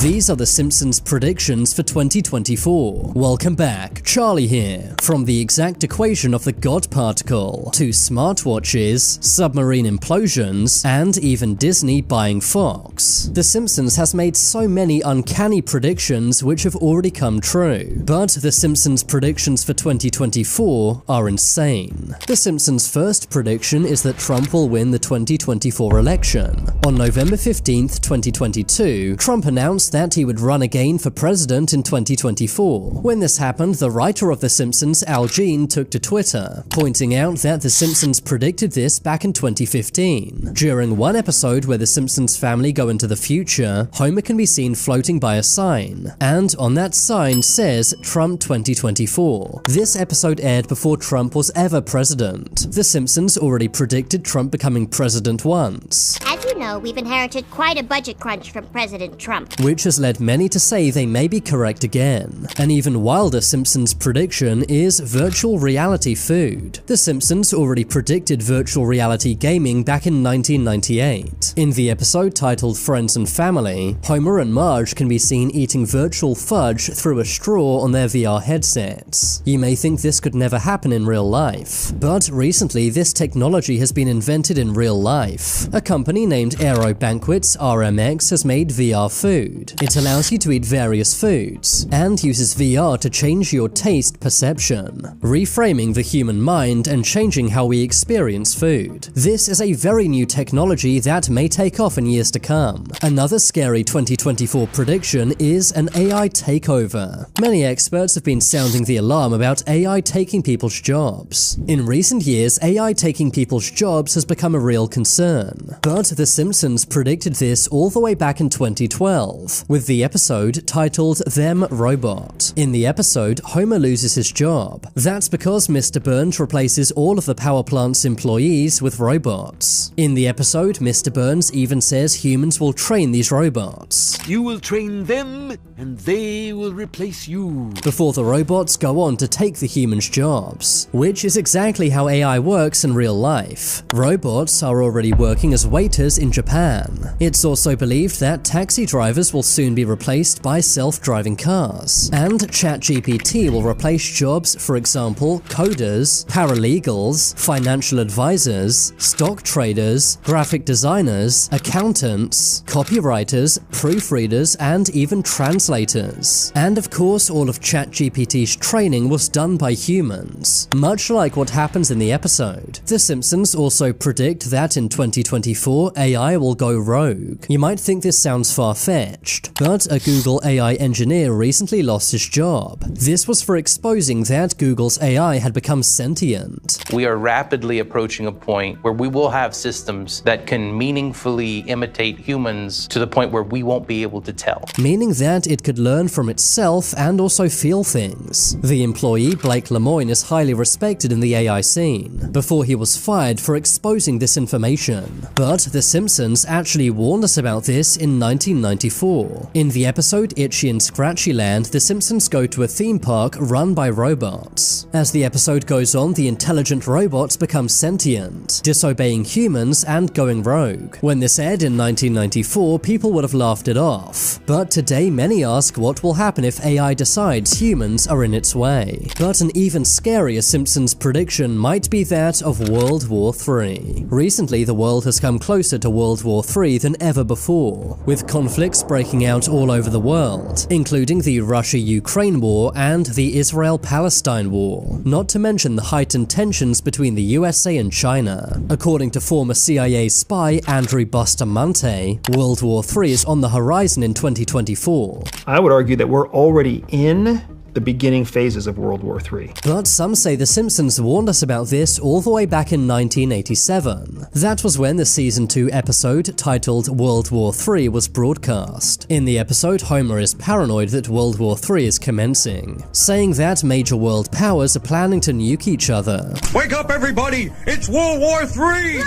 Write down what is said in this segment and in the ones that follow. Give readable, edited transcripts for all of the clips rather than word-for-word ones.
These are The Simpsons predictions for 2024. Welcome back, Charlie here. From the exact equation of the God particle, to smartwatches, submarine implosions, and even Disney buying Fox. The Simpsons has made so many uncanny predictions which have already come true. But The Simpsons predictions for 2024 are insane. The Simpsons' first prediction is that Trump will win the 2024 election. On November 15th, 2022, Trump announced that he would run again for president in 2024. When this happened, the writer of The Simpsons, Al Jean, took to Twitter, pointing out that The Simpsons predicted this back in 2015. During one episode where the Simpsons family go into the future, Homer can be seen floating by a sign, and on that sign says Trump 2024. This episode aired before Trump was ever president. The Simpsons already predicted Trump becoming president once. As you know, we've inherited quite a budget crunch from President Trump, which has led many to say they may be correct again. An even wilder Simpsons prediction is virtual reality food. The Simpsons already predicted virtual reality gaming back in 1998. In the episode titled Friends and Family, Homer and Marge can be seen eating virtual fudge through a straw on their VR headsets. You may think this could never happen in real life, but recently this technology has been invented in real life. A company named Aero Banquets RMX has made VR food. It allows you to eat various foods, and uses VR to change your taste perception, reframing the human mind and changing how we experience food. This is a very new technology that may take off in years to come. Another scary 2024 prediction is an AI takeover. Many experts have been sounding the alarm about AI taking people's jobs. In recent years, AI taking people's jobs has become a real concern, but The Simpsons predicted this all the way back in 2012, with the episode titled Them Robot. In the episode, Homer loses his job. That's because Mr. Burns replaces all of the power plant's employees with robots. In the episode, Mr. Burns even says humans will train these robots. You will train them, and they will replace you. Before the robots go on to take the humans' jobs, which is exactly how AI works in real life. Robots are already working as waiters in Japan. It's also believed that taxi drivers will soon be replaced by self-driving cars, and ChatGPT will replace jobs, for example, coders, paralegals, financial advisors, stock traders, graphic designers, accountants, copywriters, proofreaders, and even translators. And of course, all of ChatGPT's training was done by humans, much like what happens in the episode. The Simpsons also predict that in 2024, AI will go rogue. You might think this sounds far-fetched, but a Google AI engineer recently lost his job. This was for exposing that Google's AI had become sentient. We are rapidly approaching a point where we will have systems that can meaningfully imitate humans to the point where we won't be able to tell. Meaning that it could learn from itself and also feel things. The employee, Blake Lemoine, is highly respected in the AI scene, before he was fired for exposing this information. But The Simpsons actually warned us about this in 1994. In the episode Itchy and Scratchy Land, The Simpsons go to a theme park run by robots. As the episode goes on, the intelligent robots become sentient, disobeying humans and going rogue. When this aired in 1994, people would have laughed it off. But today, many ask what will happen if AI decides humans are in its way. But an even scarier Simpsons prediction might be that of World War III. Recently, the world has come closer to World War III than ever before, with conflicts breaking out all over the world, including the Russia-Ukraine war and the Israel-Palestine war, not to mention the heightened tensions between the USA and China. According to former CIA spy Andrew Bustamante, World War III is on the horizon in 2024. I would argue that we're already in the beginning phases of World War III. But some say The Simpsons warned us about this all the way back in 1987. That was when the season 2 episode titled World War III was broadcast. In the episode, Homer is paranoid that World War III is commencing, saying that major world powers are planning to nuke each other. Wake up, everybody! It's World War III!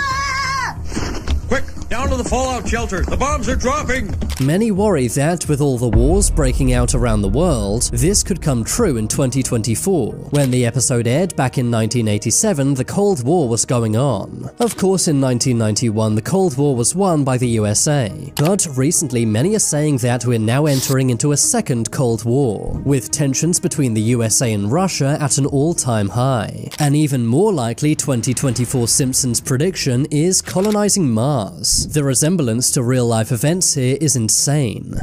Quick, down to the fallout shelter. The bombs are dropping! Many worry that with all the wars breaking out around the world, this could come true in 2024. When the episode aired back in 1987, the Cold War was going on. Of course, in 1991, the Cold War was won by the USA. But recently, many are saying that we're now entering into a second Cold War, with tensions between the USA and Russia at an all-time high. An even more likely 2024 Simpsons prediction is colonizing Mars. The resemblance to real-life events here is insane.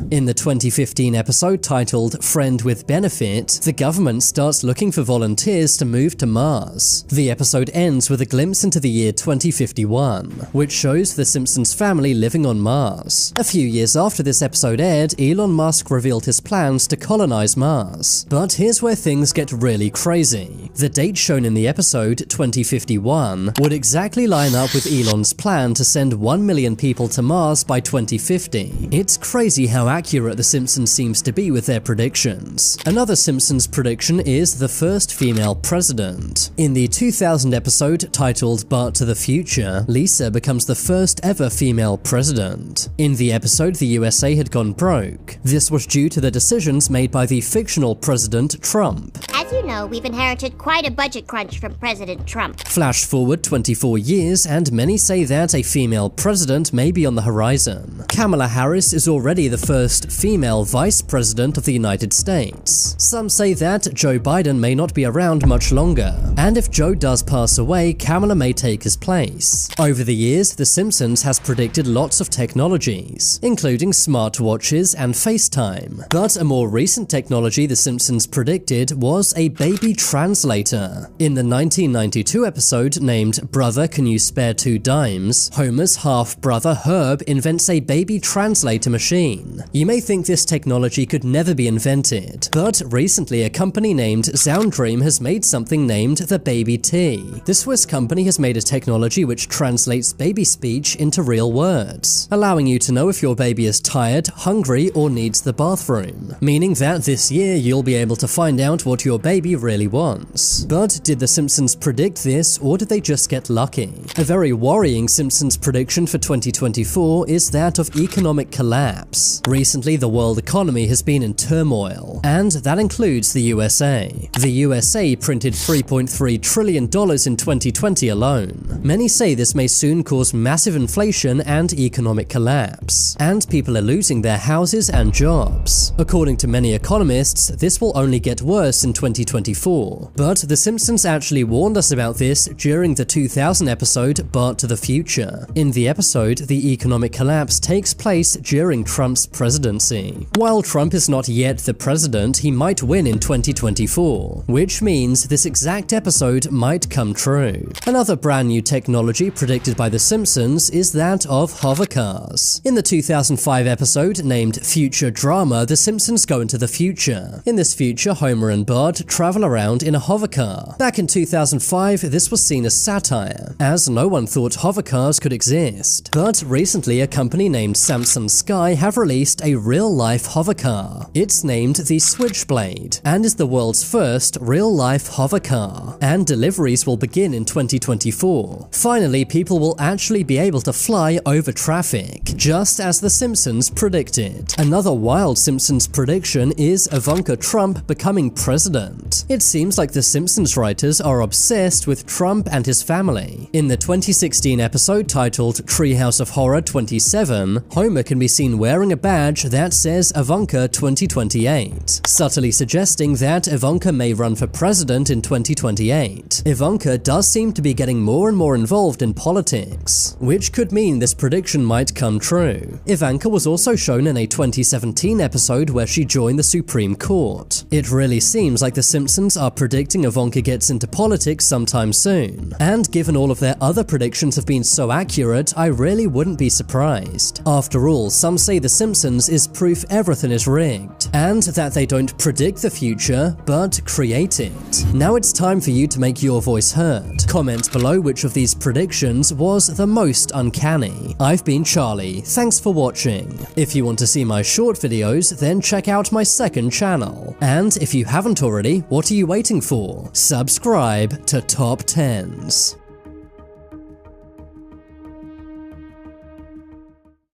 In the 2015 episode titled Friend with Benefit, the government starts looking for volunteers to move to Mars. The episode ends with a glimpse into the year 2051, which shows the Simpsons family living on Mars. A few years after this episode aired, Elon Musk revealed his plans to colonize Mars. But here's where things get really crazy. The date shown in the episode, 2051, would exactly line up with Elon's plan to send 1 million people to Mars by 2050. It's crazy how accurate The Simpsons seems to be with their predictions. Another Simpsons prediction is the first female president. In the 2000 episode titled Bart to the Future, Lisa becomes the first ever female president. In the episode, the USA had gone broke. This was due to the decisions made by the fictional President Trump. As you know, we've inherited quite a budget crunch from President Trump. Flash forward 24 years, and many say that a female president may be on the horizon. Kamala Harris is already the first female vice president of the United States. Some say that Joe Biden may not be around much longer, and if Joe does pass away, Kamala may take his place. Over the years, The Simpsons has predicted lots of technologies, including smartwatches and FaceTime. But a more recent technology The Simpsons predicted was a baby translator. In the 1992 episode named Brother, Can You Spare 2 Dimes?, Homer's half-brother Herb invents a baby translator machine. You may think this technology could never be invented, but recently a company named Soundream has made something named the Baby T. The Swiss company has made a technology which translates baby speech into real words, allowing you to know if your baby is tired, hungry, or needs the bathroom, meaning that this year you'll be able to find out what your baby really wants. But did The Simpsons predict this, or did they just get lucky? A very worrying Simpsons prediction for 2024 is that of economic collapse. Recently, the world economy has been in turmoil, and that includes the USA. The USA printed $3.3 trillion in 2020 alone. Many say this may soon cause massive inflation and economic collapse, and people are losing their houses and jobs. According to many economists, this will only get worse in 2024. But The Simpsons actually warned us about this during the 2000 episode Bart to the Future. In the episode, the economic collapse takes place during Trump's presidency. While Trump is not yet the president, he might win in 2024, which means this exact episode might come true. Another brand new technology predicted by The Simpsons is that of hovercars. In the 2005 episode named Future Drama, The Simpsons go into the future. In this future, Homer and Bart travel around in a hovercar. Back in 2005, this was seen as satire, as no one thought hovercars could exist. But recently, a company named Samsung Sky have released a real-life hovercar. It's named the Switchblade, and is the world's first real-life hovercar, and deliveries will begin in 2024. Finally, people will actually be able to fly over traffic, just as The Simpsons predicted. Another wild Simpsons prediction is Ivanka Trump becoming president. It seems like The Simpsons writers are obsessed with Trump and his family. In the 2016 episode titled Treehouse of Horror 27, Homer can be seen wearing a badge that says Ivanka 2028, subtly suggesting that Ivanka may run for president in 2028. Ivanka does seem to be getting more and more involved in politics, which could mean this prediction might come true. Ivanka was also shown in a 2017 episode where she joined the Supreme Court. It really seems like The Simpsons are predicting Ivanka gets into politics sometime soon, and given all of their other predictions have been so accurate, I really wouldn't be surprised. After all, some say The Simpsons is proof everything is rigged, and that they don't predict the future, but create it. Now it's time for you to make your voice heard. Comment below which of these predictions was the most uncanny. I've been Charlie, thanks for watching. If you want to see my short videos, then check out my second channel. And if you haven't already, what are you waiting for? Subscribe to Top 10s.